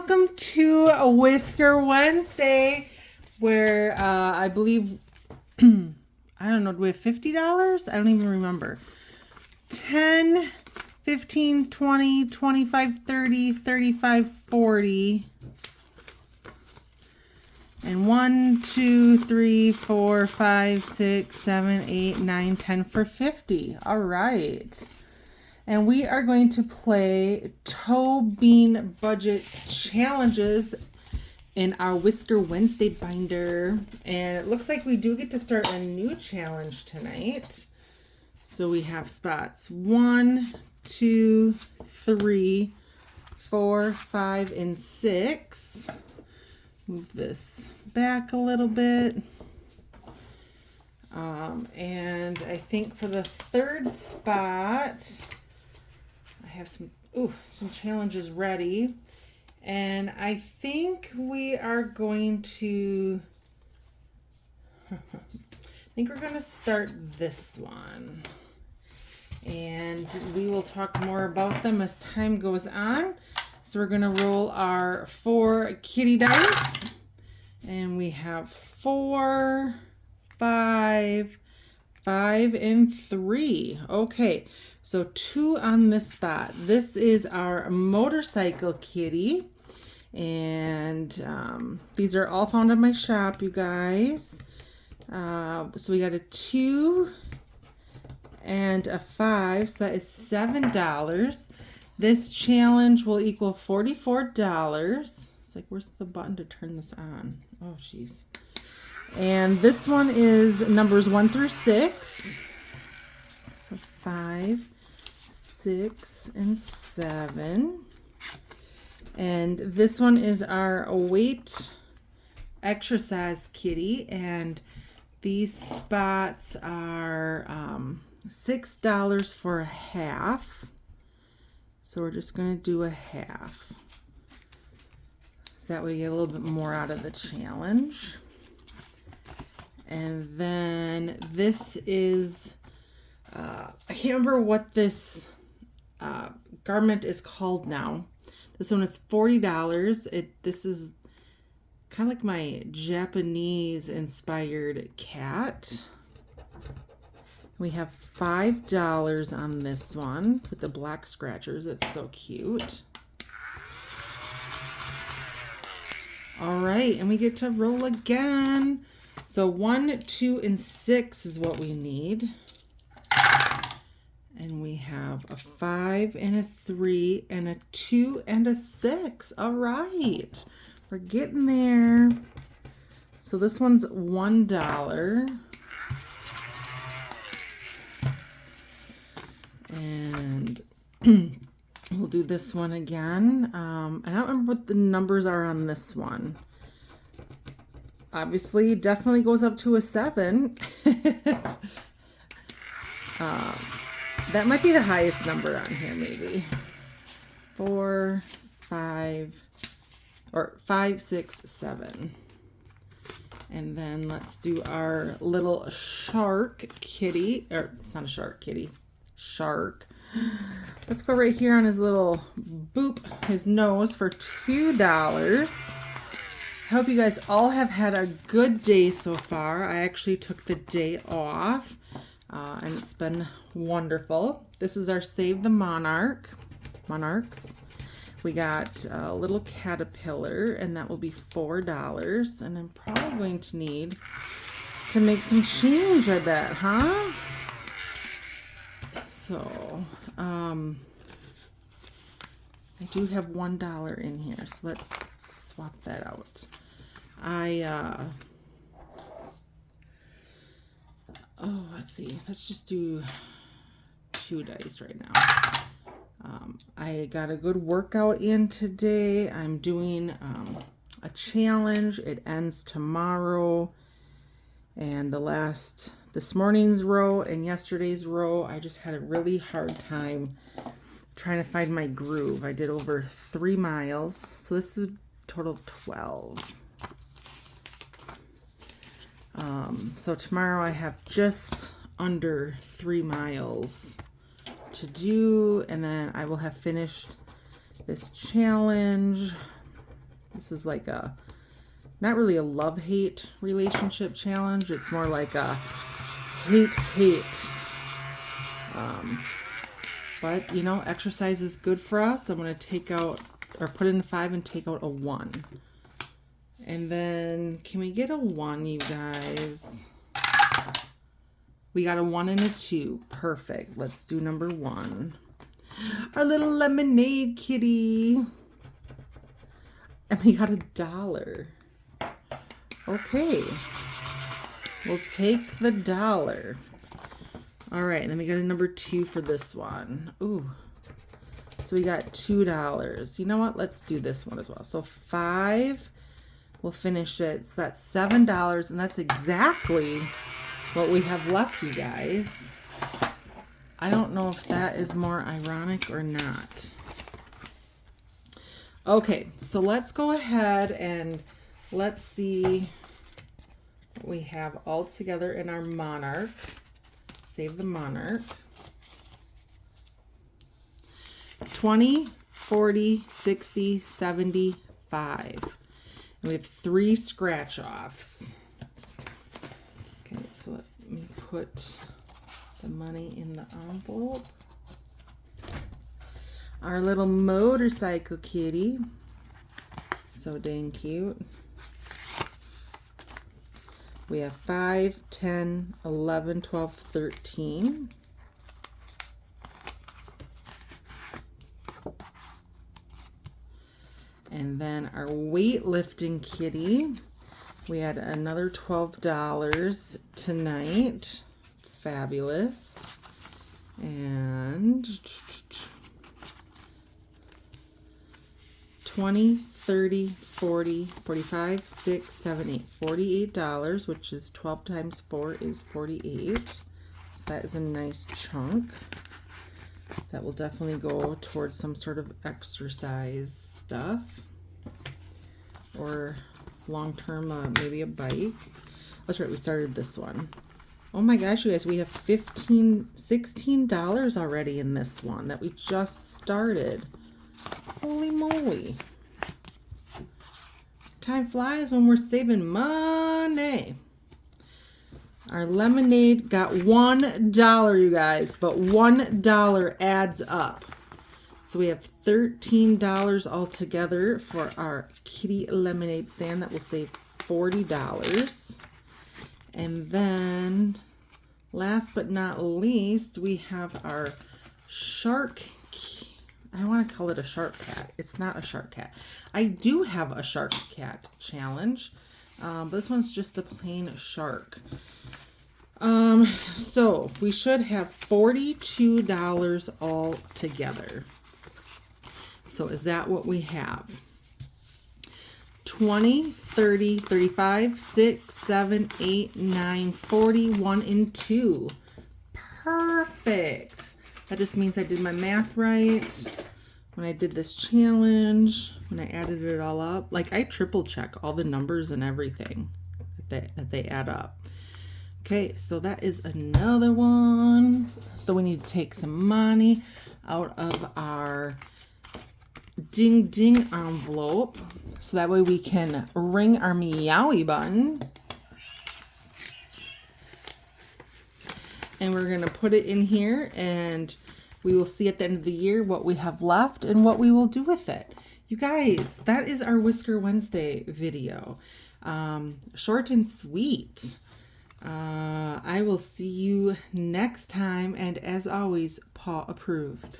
welcome to a Whisker Wednesday, where I believe, I don't know, do we have $50? I don't even remember. 10, 15, 20, 25, 30, 35, 40. And 1, 2, 3, 4, 5, 6, 7, 8, 9, 10 for 50. All right. And we are going to play toe bean budget challenges in our Whisker Wednesday binder. And it looks like we do get to start a new challenge tonight. So we have spots 1, 2, 3, 4, 5, and 6. Move this back a little bit. And I think for the third spot, I have some challenges ready. And I think we are going to, start this one. And we will talk more about them as time goes on. So we're going to roll our 4 kitty dice. And we have 4, 5, 5, and 3. Okay, so 2 on this spot. This is our motorcycle kitty. And these are all found in my shop, you guys. So we got a 2 and a 5. So that is $7. This challenge will equal $44. It's like, where's the button to turn this on? Oh, jeez. And this one is numbers 1 through 6. So 5, 6, and 7. And this one is our weight exercise kitty. And these spots are $6 for a half. So we're just going to do a half. So that way we get a little bit more out of the challenge. And then this is, I can't remember what this garment is called now. This one is $40. This is kind of like my Japanese inspired cat. We have $5 on this one with the black scratchers. It's so cute. All right, and we get to roll again. So 1, 2, and 6 is what we need. And we have a 5 and a 3 and a 2 and a 6. All right, we're getting there. So this one's $1. And we'll do this one again. I don't remember what the numbers are on this one. Obviously, definitely goes up to a 7. That might be the highest number on here, maybe. 4, 5, or 5, 6, 7. And then let's do our little shark kitty. Or it's not a shark kitty. Shark. Let's go right here on his little boop, his nose for $2. I hope you guys all have had a good day so far. I actually took the day off, and it's been wonderful. This is our Save the Monarchs. We got a little caterpillar, and that will be $4. And I'm probably going to need to make some change, I bet, huh? So, I do have $1 in here, so let's swap that out. Let's see. Let's just do 2 dice right now. I got a good workout in today. I'm doing a challenge. It ends tomorrow. And this morning's row and yesterday's row, I just had a really hard time trying to find my groove. I did over 3 miles. So this is a total of 12. So tomorrow I have just under 3 miles to do, and then I will have finished this challenge. This is like a, not really a love-hate relationship challenge. It's more like a hate. But, you know, exercise is good for us. I'm going to take out, or put in a 5 and take out a 1. And then, can we get a 1, you guys? We got a 1 and a 2. Perfect. Let's do number 1. Our little lemonade kitty. And we got $1. Okay. We'll take the $1. All right, and then we got a number 2 for this one. Ooh. So we got $2. You know what? Let's do this one as well. So 5, we'll finish it. So that's $7, and that's exactly what we have left, you guys. I don't know if that is more ironic or not. Okay, so let's go ahead and let's see what we have all together in our Monarch. Save the Monarch. 20, 40, 60, 75. And we have 3 scratch offs. Okay, so let me put the money in the envelope. Our little motorcycle kitty. So dang cute. We have 5, 10, 11, 12, 13. And then our weightlifting kitty, we had another $12 tonight. Fabulous. And 20, 30, 40, 45, 6, 7, 8, $48, which is 12 times 4 is 48. So that is a nice chunk. That will definitely go towards some sort of exercise stuff. Or long-term, maybe a bike. That's right, we started this one. Oh my gosh, you guys, we have $16 already in this one that we just started. Holy moly. Time flies when we're saving money. Our lemonade got $1, you guys, but $1 adds up. So we have $13 altogether for our kitty lemonade stand. That will save $40. And then, last but not least, we have our shark. I want to call it a shark cat. It's not a shark cat. I do have a shark cat challenge, but this one's just a plain shark. So we should have $42 all together. So is that what we have? 20, 30, 35, 6, 7, 8, 9, 40, 1, and 2. Perfect. That just means I did my math right when I did this challenge, when I added it all up. Like, I triple check all the numbers and everything that they add up. Okay, so that is another one. So we need to take some money out of our ding ding envelope so that way we can ring our Meowie button. And we're gonna put it in here, and we will see at the end of the year what we have left and what we will do with it. You guys, that is our Whisker Wednesday video. Short and sweet. I will see you next time, and as always, paw approved.